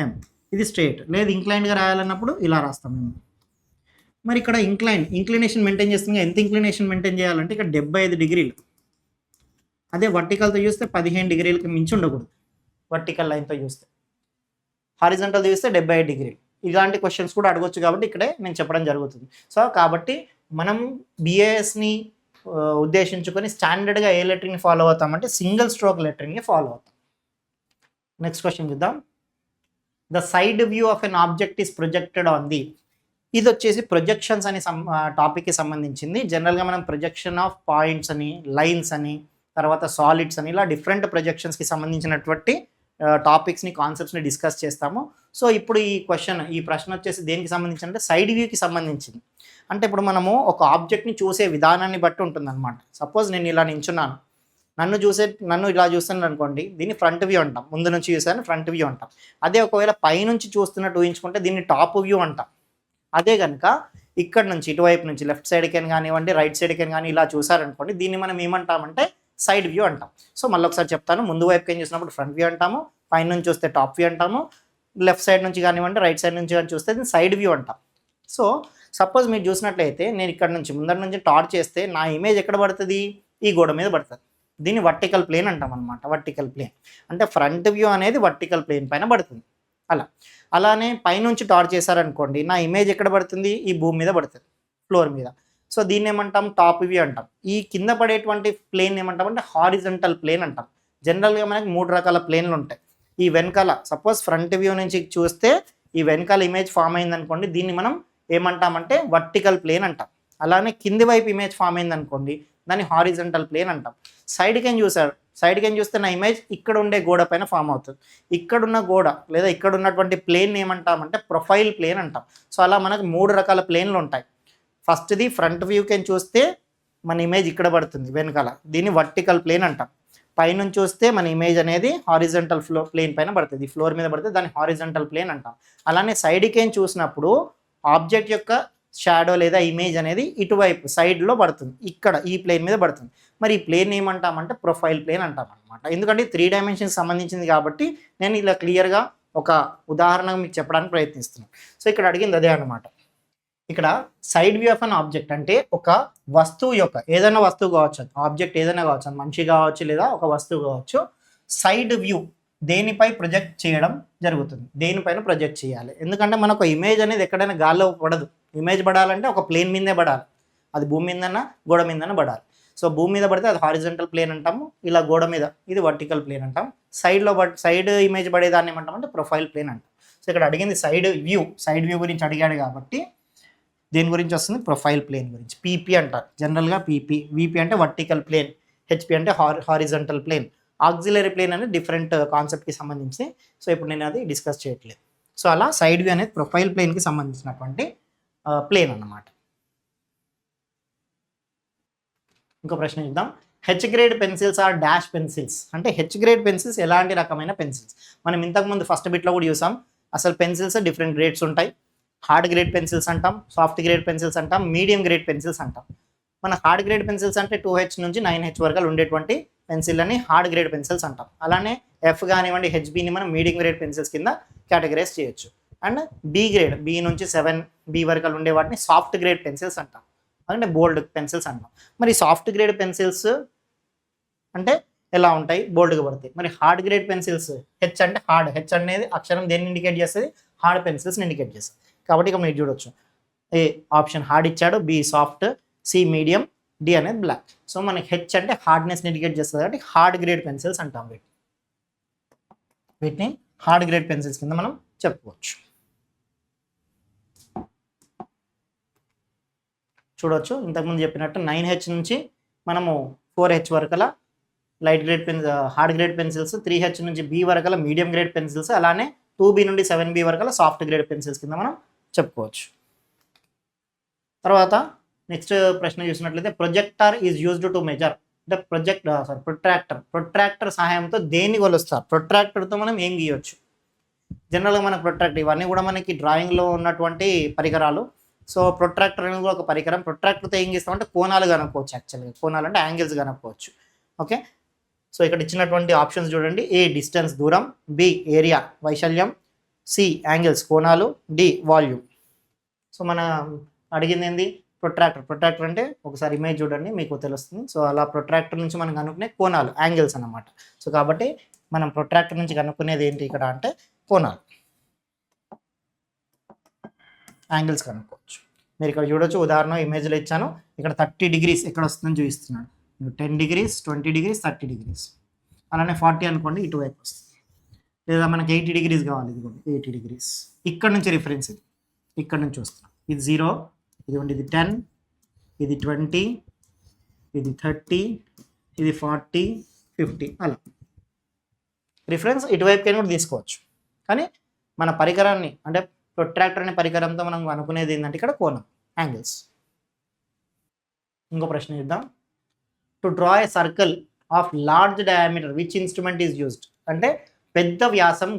ఎం ఇది స్ట్రేట్. లేదు ఇంక్లైన్డ్గా రాయాలన్నప్పుడు ఇలా రాస్తాం మేము. మరి ఇక్కడ ఇంక్లినేషన్ మెయింటైన్ చేస్తుంది. ఎంత ఇంక్లినేషన్ మెయింటైన్ చేయాలంటే ఇక్కడ 75 డిగ్రీలు. అదే వర్టికల్తో చూస్తే 15 డిగ్రీలకి మించి ఉండకూడదు. వర్టికల్ లైన్తో చూస్తే, హారిజంటల్ చూస్తే 75 డిగ్రీలు. ఇలాంటి క్వశ్చన్స్ కూడా అడగొచ్చు కాబట్టి ఇక్కడే నేను చెప్పడం జరుగుతుంది. సో కాబట్టి మనం బిఏఎస్ని ఉద్దేశించుకొని స్టాండర్డ్గా ఏ లెటరింగ్ని ఫాలో అవుతామంటే సింగిల్ స్ట్రోక్ లెటరింగ్ని ఫాలో అవుతాం. నెక్స్ట్ క్వశ్చన్ చూద్దాం. The side view of an object is projected on the. ఇది వచ్చేసి ప్రొజెక్షన్స్ అనే టాపిక్కి సంబంధించింది. జనరల్గా మనం ప్రొజెక్షన్ ఆఫ్ పాయింట్స్ అని, లైన్స్ అని, తర్వాత సాలిడ్స్ అని, ఇలా డిఫరెంట్ ప్రొజెక్షన్స్కి సంబంధించినటువంటి టాపిక్స్ని, కాన్సెప్ట్స్ని డిస్కస్ చేస్తాము. సో ఇప్పుడు ఈ ప్రశ్న వచ్చేసి దేనికి సంబంధించి అంటే సైడ్ వ్యూకి సంబంధించింది. అంటే ఇప్పుడు మనము ఒక ఆబ్జెక్ట్ని చూసే విధానాన్ని బట్టి ఉంటుందన్నమాట. సపోజ్ నేను ఇలా నించున్నాను, నన్ను ఇలా చూస్తాను అనుకోండి, దీన్ని ఫ్రంట్ వ్యూ అంటాం. ముందు నుంచి చూసాను ఫ్రంట్ వ్యూ అంటాం. అదే ఒకవేళ పైనుంచి చూస్తున్నట్టు ఊహించుకుంటే దీన్ని టాప్ వ్యూ అంటాం. అదే కనుక ఇక్కడ నుంచి ఇటువైపు నుంచి లెఫ్ట్ సైడ్కి కానివ్వండి, రైట్ సైడ్కి కానీ ఇలా చూసారనుకోండి, దీన్ని మనం ఏమంటామంటే సైడ్ వ్యూ అంటాం. సో మళ్ళీ ఒకసారి చెప్తాను. ముందు వైపుకి ఏం చూసినప్పుడు ఫ్రంట్ వ్యూ అంటాము, పైన నుంచి చూస్తే టాప్ వ్యూ అంటాము, లెఫ్ట్ సైడ్ నుంచి కానివ్వండి, రైట్ సైడ్ నుంచి కానీ చూస్తే దీన్ని సైడ్ వ్యూ అంటాం. సో సపోజ్ మీరు చూసినట్లయితే నేను ఇక్కడ నుంచి ముందర నుంచి టార్చ్ చేస్తే నా ఇమేజ్ ఎక్కడ పడుతుంది, ఈ గోడ మీద పడుతుంది. దీన్ని వర్టికల్ ప్లేన్ అంటాం అనమాట. వర్టికల్ ప్లేన్ అంటే ఫ్రంట్ వ్యూ అనేది వర్టికల్ ప్లేన్ పైన పడుతుంది. అలానే పైనుంచి టార్చ్ చేశారనుకోండి, నా ఇమేజ్ ఎక్కడ పడుతుంది, ఈ భూమి మీద పడుతుంది, ఫ్లోర్ మీద. సో దీన్ని ఏమంటాం, టాప్ వ్యూ అంటాం. ఈ కింద పడేటువంటి ప్లేన్ ఏమంటామంటే హారిజంటల్ ప్లేన్ అంటాం. జనరల్గా మనకి 3 రకాల ప్లేన్లు ఉంటాయి. ఈ వెనకాల సపోజ్ ఫ్రంట్ వ్యూ నుంచి చూస్తే ఈ వెనకాల ఇమేజ్ ఫామ్ అయింది అనుకోండి, దీన్ని మనం ఏమంటామంటే వర్టికల్ ప్లేన్ అంటాం. అలానే కింది వైపు ఇమేజ్ ఫామ్ అయింది అనుకోండి, దాన్ని హారిజంటల్ ప్లేన్ అంటాం. సైడ్కి చూస్తే నా ఇమేజ్ ఇక్కడ ఉండే గోడ పైన ఫామ్ అవుతుంది. ఇక్కడున్న గోడ లేదా ఇక్కడ ఉన్నటువంటి ప్లేన్ ఏమంటామంటే ప్రొఫైల్ ప్లేన్ అంటాం. సో అలా మనకు 3 రకాల ప్లేన్లు ఉంటాయి. ఫస్ట్ది ఫ్రంట్ వ్యూకి చూస్తే మన ఇమేజ్ ఇక్కడ పడుతుంది వెనకాల, దీన్ని వర్టికల్ ప్లేన్ అంటాం. పైనుంచి చూస్తే మన ఇమేజ్ అనేది హారిజంటల్ ప్లేన్ పైన పడుతుంది, ఫ్లోర్ మీద పడుతుంది, దాన్ని హారిజంటల్ ప్లేన్ అంటాం. అలానే సైడ్కి చూసినప్పుడు ఆబ్జెక్ట్ యొక్క షాడో లేదా ఇమేజ్ అనేది ఇటువైపు సైడ్లో పడుతుంది, ఇక్కడ ఈ ప్లేన్ మీద పడుతుంది. మరి ఈ ప్లేన్ ఏమంటామంటే ప్రొఫైల్ ప్లేన్ అంటాం అనమాట. ఎందుకంటే 3 డైమెన్షన్స్ సంబంధించింది కాబట్టి నేను ఇలా క్లియర్గా ఒక ఉదాహరణ మీకు చెప్పడానికి ప్రయత్నిస్తున్నాను. సో ఇక్కడ అడిగింది అదే అనమాట. ఇక్కడ side view of an object అంటే ఒక వస్తువు యొక్క, ఏదైనా వస్తువు కావచ్చు, ఆబ్జెక్ట్ ఏదైనా కావచ్చు, మనిషి కావచ్చు లేదా ఒక వస్తువు కావచ్చు, సైడ్ వ్యూ దేనిపై ప్రొజెక్ట్ చేయడం జరుగుతుంది. దేనిపైన ప్రొజెక్ట్ చేయాలి, ఎందుకంటే మనకు ఇమేజ్ అనేది ఎక్కడైనా గాల్లో పడదు. ఇమేజ్ పడాలంటే ఒక ప్లేన్ మీదే పడాలి, అది భూమి మీదన్నా గోడ మీదన్నా పడాలి. సో భూమి మీద పడితే అది హారిజంటల్ ప్లేన్ అంటాము, ఇలా గోడ మీద ఇది వర్టికల్ ప్లేన్ అంటాం. సైడ్ ఇమేజ్ పడేదాన్ని ఏమంటామంటే ప్రొఫైల్ ప్లేన్ అంటాం. సో ఇక్కడ అడిగింది సైడ్ వ్యూ గురించి అడిగాడు కాబట్టి దేని గురించి వస్తుంది, ప్రొఫైల్ ప్లేన్ గురించి. పీపీ అంటారు జనరల్గా, వీపీ అంటే వర్టికల్ ప్లేన్, హెచ్పి అంటే హారిజంటల్ ప్లేన్, ఆక్సిలరీ ప్లేన్ అనేది డిఫరెంట్ కాన్సెప్ట్కి సంబంధించి. సో ఇప్పుడు నేను అది డిస్కస్ చేయట్లేదు. సో అలా సైడ్ వ్యూ అనేది ప్రొఫైల్ ప్లేన్కి సంబంధించినటువంటి ప్లేన్ అన్నమాట. ఇంకో ప్రశ్న చూద్దాం. H grade pencils are dash pencils అంటే హెచ్ గ్రేడ్ పెన్సిల్స్ ఎలాంటి రకమైన పెన్సిల్స్. మనం ఇంతకుముందు ఫస్ట్ బిట్లో కూడా చూసాం. అసలు పెన్సిల్స్ డిఫరెంట్ గ్రేడ్స్ ఉంటాయి. హార్డ్ గ్రేడ్ పెన్సిల్స్ అంటాం, సాఫ్ట్ గ్రేడ్ పెన్సిల్స్ అంటాం, మీడియం గ్రేడ్ పెన్సిల్స్ అంటాం. మన హార్డ్ గ్రేడ్ పెన్సిల్స్ అంటే 2H నుంచి 9H వరకు ఉండేటువంటి పెన్సిల్ అని హార్డ్ గ్రేడ్ పెన్సిల్స్ అంటాం. అలానే ఎఫ్ కానివ్వండి, హెచ్బిని మనం మీడియం గ్రేడ్ పెన్సిల్స్ కింద కేటగరైజ్ చేయొచ్చు. అండ్ బి నుంచి 7B వరకు ఉండే వాటిని సాఫ్ట్ గ్రేడ్ పెన్సిల్స్ అంటాం, అంటే బోల్డ్ పెన్సిల్స్ అంటాం. మరి సాఫ్ట్ గ్రేడ్ పెన్సిల్స్ అంటే ఎలా ఉంటాయి, బోల్డ్గా పడతాయి. మరి హార్డ్ గ్రేడ్ పెన్సిల్స్ హెచ్ అంటే హార్డ్, హెచ్ అనేది అక్షరం దేన్ని ఇండికేట్ చేస్తుంది, హార్డ్ పెన్సిల్స్ని ఇండికేట్ చేస్తుంది. కాబట్టి ఇక మీరు చూడొచ్చు, ఏ ఆప్షన్ హార్డ్ ఇచ్చాడు, B soft, C medium, D అనేది బ్లాక్. సో మనకి హెచ్ అంటే హార్డ్నెస్ని ఇండికేట్ చేస్తుంది కాబట్టి హార్డ్ గ్రేడ్ పెన్సిల్స్ అంటాం వీటిని హార్డ్ గ్రేడ్ పెన్సిల్స్ కింద మనం చెప్పుకోవచ్చు. చూడవచ్చు ఇంతకుముందు చెప్పినట్టు 9H నుంచి మనము 4H వరకల light grade hard grade pencils, 3H నుంచి B వరకల మీడియం గ్రేడ్ పెన్సిల్స్, అలానే 2B నుండి 7B వరకల సాఫ్ట్ గ్రేడ్ పెన్సిల్స్ కింద మనం చెప్పుకోవచ్చు. తర్వాత నెక్స్ట్ ప్రశ్న చూసినట్లయితే projector is used to measure అంటే ప్రొట్రాక్టర్ సహాయంతో దేన్ని కొలుస్తారు? ప్రొట్రాక్టర్తో మనం ఏం గీయవచ్చు? జనరల్గా మన ప్రొట్రాక్టర్ ఇవన్నీ కూడా మనకి డ్రాయింగ్లో ఉన్నటువంటి పరికరాలు. సో ప్రొట్రాక్టర్ అనేది కూడా ఒక పరికరం. ప్రొట్రాక్టర్తో ఏం చేస్తామంటే కోణాలు కనుక్కోవచ్చు. యాక్చువల్గా కోణాలు అంటే యాంగిల్స్ కనుక్కోవచ్చు. ఓకే, సో ఇక్కడ ఇచ్చినటువంటి ఆప్షన్స్ చూడండి. ఏ డిస్టెన్స్ దూరం, బి ఏరియా వైశాల్యం, సి యాంగిల్స్ కోణాలు, డి వాల్యూమ్. సో మన అడిగింది ఏంది? ప్రొట్రాక్టర్ అంటే ఒకసారి ఇమేజ్ చూడండి మీకు తెలుస్తుంది. సో అలా ప్రొట్రాక్టర్ నుంచి మనం కనుక్కునే కోణాలు యాంగిల్స్ అన్నమాట. సో కాబట్టి మనం ప్రొట్రాక్టర్ నుంచి కనుక్కునేది ఏంటి ఇక్కడ అంటే కోణాలు, యాంగిల్స్ కనుక్కోవచ్చు. మీరు ఇక్కడ చూడొచ్చు, ఉదాహరణ ఇమేజ్లో ఇచ్చాను. ఇక్కడ 30 degrees ఎక్కడ వస్తుందని చూపిస్తున్నాడు. 10 degrees, 20 degrees, 30 degrees, అలానే 40 అనుకోండి ఇటువైపు వస్తుంది. లేదా మనకి 80 degrees కావాలి, ఇది కూడా 80 degrees. ఇక్కడ నుంచి రిఫరెన్స్ ఇది, ఇక్కడ నుంచి వస్తున్నాం. ఇది 0, ఇది 10, ఇది 20, ఇది 30, ఇది 40, 50 అలా రిఫరెన్స్ ఇటువైపుకైనా కూడా తీసుకోవచ్చు. కానీ మన పరికరాన్ని అంటే ప్రొట్రాక్టర్ అనే పరికరంతో మనం అనుకునేది ఏంటంటే ఇక్కడ కోణం యాంగిల్స్. ఇంకో ప్రశ్న చూద్దాం. To draw a circle of large diameter which instrument is used అంటే పెద్ద వ్యాసం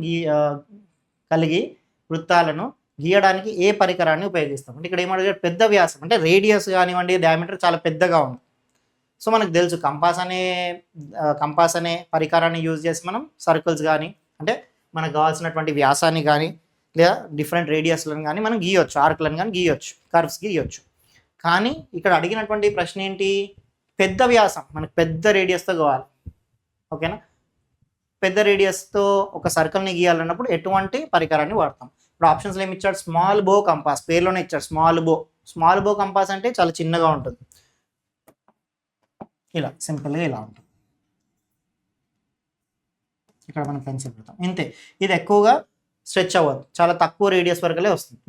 కలిగి వృత్తాలను గీయడానికి ఏ పరికరాన్ని ఉపయోగిస్తాం అంటే ఇక్కడ ఏమడిగారు? పెద్ద వ్యాసం అంటే రేడియస్ కానివ్వండి, డయామీటర్ చాలా పెద్దగా ఉంది. సో మనకు తెలుసు కంపాస్ అనే పరికరాన్ని యూజ్ చేసి మనం సర్కిల్స్ కానీ అంటే మనకు కావాల్సినటువంటి వ్యాసాన్ని కానీ లేదా డిఫరెంట్ రేడియస్లను కానీ మనం గీయొచ్చు, ఆర్క్లను కానీ గీయొచ్చు, కర్వ్స్ గీయొచ్చు. కానీ ఇక్కడ అడిగినటువంటి ప్రశ్న ఏంటి? పెద్ద వ్యాసం మనకు పెద్ద రేడియస్తో కావాలి. ఓకేనా? పెద్ద రేడియస్తో ఒక సర్కిల్ని గీయాలన్నప్పుడు ఎటువంటి పరికరాన్ని వాడతాం? ఇప్పుడు ఆప్షన్స్లో ఏమి ఇచ్చాడు? స్మాల్ బో కంపాస్, పేర్లోనే ఇచ్చాడు స్మాల్ బో కంపాస్ అంటే చాలా చిన్నగా ఉంటుంది, ఇలా సింపుల్గా ఇలా ఉంటుంది. ఇక్కడ మనం పెన్సిల్ పెడతాం ఇంతే. ఇది ఎక్కువగా స్ట్రెచ్ అవ్వదు, చాలా తక్కువ రేడియస్ వరకులే వస్తుంది.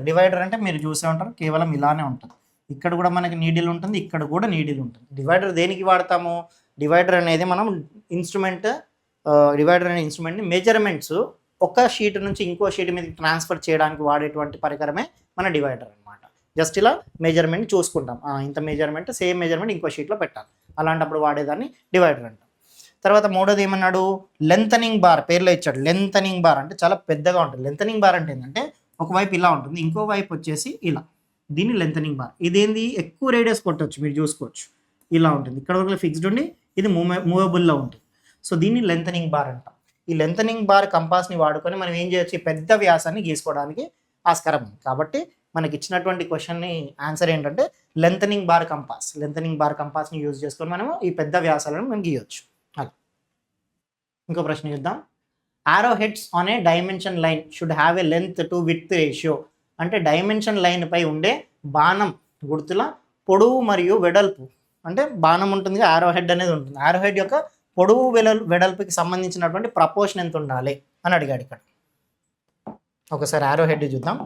డివైడర్ అంటే మీరు చూసే ఉంటారు, కేవలం ఇలానే ఉంటుంది. ఇక్కడ కూడా మనకి నీడిల్ ఉంటుంది, ఇక్కడ కూడా నీడిల్ ఉంటుంది. డివైడర్ దేనికి వాడతాము? డివైడర్ అనేది మనం డివైడర్ అనే ఇన్స్ట్రుమెంట్ని మెజర్మెంట్స్ ఒక షీట్ నుంచి ఇంకో షీట్ మీదకి ట్రాన్స్ఫర్ చేయడానికి వాడేటువంటి పరికరమే మన డివైడర్ అనమాట. జస్ట్ ఇలా మెజర్మెంట్ చూసుకుంటాం, ఇంత మెజర్మెంట్ సేమ్ మెజర్మెంట్ ఇంకో షీట్లో పెట్టాలి, అలాంటప్పుడు వాడేదాన్ని డివైడర్ అంటాం. తర్వాత మూడోది ఏమన్నాడు? లెంతనింగ్ బార్, పేర్లో ఇచ్చాడు. లెంతనింగ్ బార్ అంటే చాలా పెద్దగా ఉంటుంది. లెంతనింగ్ బార్ అంటే ఏంటంటే ఒకవైపు ఇలా ఉంటుంది, ఇంకో వైపు వచ్చేసి ఇలా, దీన్ని లెంతనింగ్ బార్. ఇదేంది? ఎక్కువ రేడియస్ కొట్టవచ్చు, మీరు చూసుకోవచ్చు, ఇలా ఉంటుంది. ఇక్కడ వరకు ఫిక్స్డ్ ఉండి ఇది మూవబుల్లో ఉంటుంది. సో దీన్ని లెంతనింగ్ బార్ అంటాం. ఈ లెంతనింగ్ బార్ కంపాస్ని వాడుకొని మనం ఏం చేయొచ్చు? పెద్ద వ్యాసాన్ని గీసుకోవడానికి ఆస్కారం ఉంది. కాబట్టి మనకి ఇచ్చినటువంటి క్వశ్చన్ని ఆన్సర్ ఏంటంటే లెంతనింగ్ బార్ కంపాస్ని యూజ్ చేసుకొని మనము ఈ పెద్ద వ్యాసాలను మనం గీయొచ్చు. అలా ఇంకో ప్రశ్న చూద్దాం. ఆరో heads on a dimension line should have a length to width ratio అంటే డైమెన్షన్ లైన్ పై ఉండే బాణం గుర్తుల పొడవు మరియు వెడల్పు అంటే బాణం ఉంటుంది, ఆరో హెడ్ అనేది ఉంటుంది. ఆరో హెడ్ యొక్క పొడవు వెడల్పుకి సంబంధించినటువంటి ప్రపోర్షన్ ఎంత ఉండాలి అని అడిగాడు ఇక్కడ. ఒకసారి ఆరో హెడ్ చూద్దాం.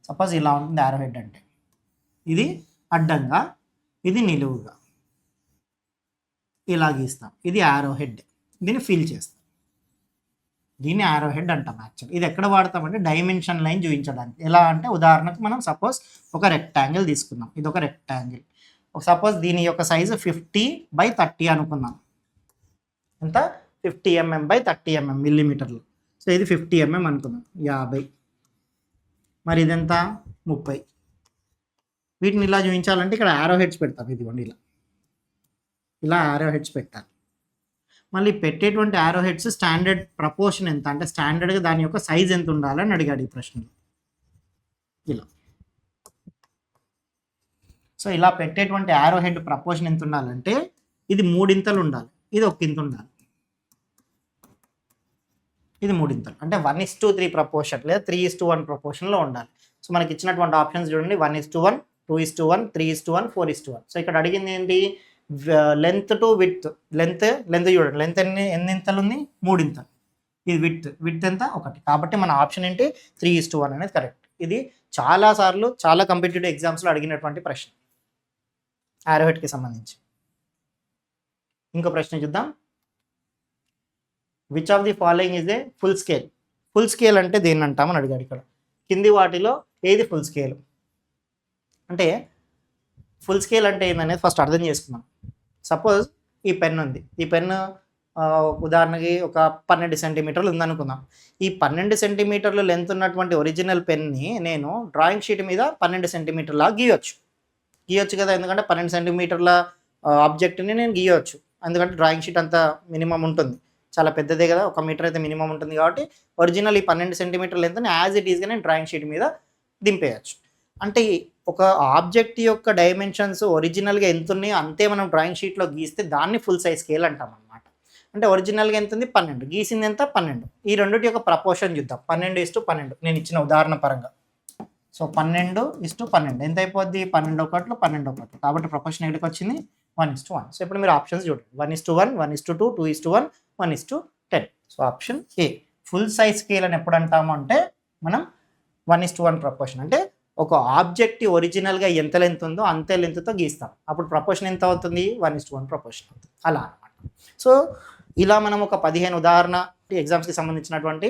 సపోజ్ ఇలా ఉంటుంది ఆరో హెడ్ అంటే, ఇది అడ్డంగా, ఇది నిలువుగా ఇలా గీస్తాం. ఇది ఆరో హెడ్, దీన్ని ఫిల్ చేస్తాం, దీన్ని ఆరో హెడ్ అంటాం. యాక్చువల్ ఇది ఎక్కడ వాడతామంటే డైమెన్షన్ లైన్ చూపించడానికి. ఎలా అంటే ఉదాహరణకు మనం సపోజ్ ఒక రెక్టాంగిల్ తీసుకుందాం, ఇది ఒక రెక్టాంగిల్. సపోజ్ దీని యొక్క సైజు 50/30 అనుకుందాం. ఎంత? 50 mm/30 mm మిల్లీమీటర్లు. సో ఇది 50 mm అనుకుందాం, 50. మరి ఇదెంత? 30. వీటిని ఇలా చూపించాలంటే ఇక్కడ ఆరో హెడ్స్ పెడతాం. ఇదిగోండి ఇలా ఆరో హెడ్స్ పెట్టాలి. మళ్ళీ పెట్టేటువంటి ఆరో హెడ్స్ స్టాండర్డ్ ప్రపోర్షన్ ఎంత అంటే స్టాండర్డ్గా దాని యొక్క సైజ్ ఎంత ఉండాలని అడిగాడు ఈ ప్రశ్నలో. ఇలా సో ఇలా పెట్టేటువంటి ఆరో హెడ్ ప్రపోర్షన్ ఎంత ఉండాలంటే ఇది 3 ఇంతలు ఉండాలి, ఇది 1 ఇంత ఉండాలి. ఇది మూడింతలు, అంటే 1:3 ప్రపోర్షన్ లేదా 3:1 ప్రపోర్షన్లో ఉండాలి. సో మనకి ఇచ్చినటువంటి ఆప్షన్స్ చూడండి, 1:1, 2:1, 3:1, 4:1. సో ఇక్కడ అడిగింది ఏంటి, లెంత్ టు విడ్త్. లెంత్ చూడండి, లెంత్ ఎన్ని ఇంతలు ఉంది, 3 ఇంతలు. ఇది విడ్త్ ఎంత, 1. కాబట్టి మన ఆప్షన్ ఏంటి, 3:1 అనేది కరెక్ట్. ఇది చాలాసార్లు చాలా కాంపిటేటివ్ ఎగ్జామ్స్లో అడిగినటువంటి ప్రశ్న, ఆరోహెట్కి సంబంధించి. ఇంకో ప్రశ్న చూద్దాం. Which of the following is a full scale? Full scale అంటే దేన్ని అంటామని అడిగాడు ఇక్కడ. కింది వాటిలో ఏది ఫుల్ స్కేల్ అంటే, ఫుల్ స్కేల్ అంటే ఏందనేది ఫస్ట్ అర్థం చేసుకుందాం. సపోజ్ ఈ పెన్ ఉంది, ఈ పెన్ను ఉదాహరణకి ఒక 12 సెంటీమీటర్లు ఉందనుకుందాం. ఈ 12 సెంటీమీటర్లు లెంత్ ఉన్నటువంటి ఒరిజినల్ పెన్ని నేను డ్రాయింగ్ షీట్ మీద 12 సెంటీమీటర్లా గీయొచ్చు కదా, ఎందుకంటే 12 సెంటీమీటర్ల ఆబ్జెక్ట్ని నేను గీయవచ్చు, ఎందుకంటే డ్రాయింగ్ షీట్ అంత మినిమం ఉంటుంది, చాలా పెద్దదే కదా, 1 మీటర్ అయితే మినిమం ఉంటుంది. కాబట్టి ఒరిజినల్ ఈ 12 సెంటీమీటర్ల లెంత్ని యాజ్ ఇట్ ఈస్గా నేను డ్రాయింగ్ షీట్ మీద దింపేయచ్చు. అంటే ఒక ఆబ్జెక్ట్ యొక్క డైమెన్షన్స్ ఒరిజినల్గా ఎంత ఉన్నాయో అంతే మనం డ్రాయింగ్ షీట్లో గీస్తే దాన్ని ఫుల్ సైజ్ స్కేల్ అంటాం అనమాట. అంటే ఒరిజినల్గా ఎంత ఉంది, 12, గీసింది ఎంత, 12. ఈ రెండింటి యొక్క ప్రపోర్షన్ చూద్దాం, 12:12 నేను ఇచ్చిన ఉదాహరణ పరంగా. సో 12:12 ఎంత అయిపోద్ది, 12 ఒకట్లు 12 ఒకట్లు, కాబట్టి ప్రపోర్షన్ ఎక్కడికి వచ్చింది, 1:1. సో ఇప్పుడు మీరు ఆప్షన్స్ చూడండి, 1:1, 1:2, 2:1, 1:10. So option A full size scale అని ఎప్పుడు అంటాము అంటే, మనం 1:1 ప్రపోర్షన్, అంటే ఒక ఆబ్జెక్ట్ ఒరిజినల్గా ఎంత లెంత్ ఉందో అంతే లెంత్తో గీస్తాం, అప్పుడు ప్రపోర్షన్ ఎంత అవుతుంది, 1:1 ప్రపోర్షన్ అవుతుంది, అలా అనమాట. సో ఇలా మనం ఒక 15 ఉదాహరణ ఎగ్జామ్స్కి సంబంధించినటువంటి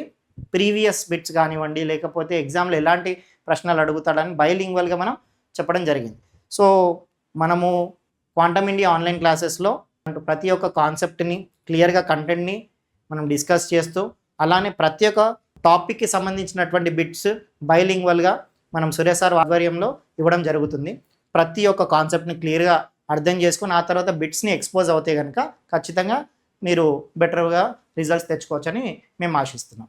ప్రీవియస్ బిట్స్ కానివ్వండి, లేకపోతే ఎగ్జామ్లో ఎలాంటి ప్రశ్నలు అడుగుతాడని బైలింగ్వల్గా మనం చెప్పడం జరిగింది. సో మనము క్వాంటమ్ ఇండియా ఆన్లైన్ క్లాసెస్లో ప్రతి ఒక్క కాన్సెప్ట్ని క్లియర్గా కంటెంట్ని మనం డిస్కస్ చేస్తూ, అలానే ప్రతి ఒక్క టాపిక్కి సంబంధించినటువంటి బిట్స్ బైలింగ్వల్గా మనం సురేష్ సార్ ఆధ్వర్యంలో ఇవ్వడం జరుగుతుంది. ప్రతి ఒక్క కాన్సెప్ట్ని క్లియర్గా అర్థం చేసుకుని ఆ తర్వాత బిట్స్ని ఎక్స్పోజ్ అవుతే కనుక ఖచ్చితంగా మీరు బెటర్గా రిజల్ట్స్ తెచ్చుకోవచ్చని మేము ఆశిస్తున్నాం.